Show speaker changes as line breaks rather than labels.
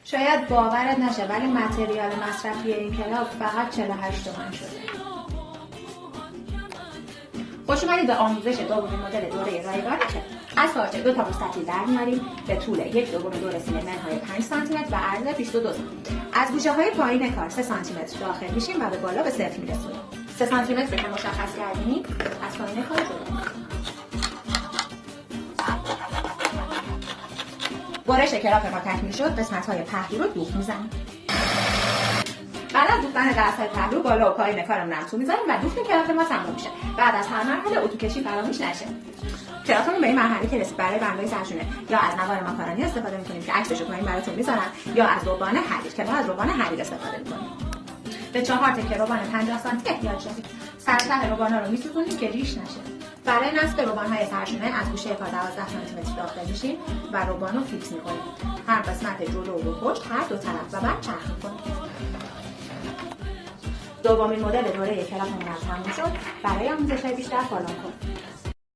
شاید باورت نشه ولی متریال مصرفی این کلاب فقط 48 تومن شده. خوش اومدید به آموزش دومین مدل دوره رایگان که از پارچه 2 تا مستطیل در میاریم به طول 1/2 دوره سینمن‌های 5 سانتی متر و عرض 22 سانتی. از گوشه‌های پایین کار 3 سانتی متر داخل میشیم و به بالا به 0 میرسونیم. 3 سانتی متر که مشخص کردیم از پایین کار جلو. برش کلاف ما تکمیل شد، قسمت‌های پهلو رو دوخت میزنیم. بعد از دوختن دست‌های پهلو بالا و پایین کارمون رو تو می‌ذاریم و دوخت کلاف ما تمام میشه. بعد از هر مرحله اتوکشی فراموش نشه. کلافمون به این مرحله که رسید برای بندای سرشونه یا از نوار ماکارونی استفاده می‌کنیم که عکسش رو پایین براتون می‌ذارم یا از روبان حریر که ما از روبان حریر استفاده می‌کنیم. به 4 تکه روبان 50 سانتی احتیاج داریم. سرته روبانا رو می‌سوزونیم که ریش نشه. برای نصب روبان‌های سرشونه از گوشه کار 12 سانتی متر داخل میشیم و روبان رو فیکس می‌کنیم. هر قسمت جلو و پشت هر دو طرف و بعد چرخ می‌کنیم. دومین مدل دوره کلافمون تموم شد. برای آموزش‌های بیشتر فالو کن.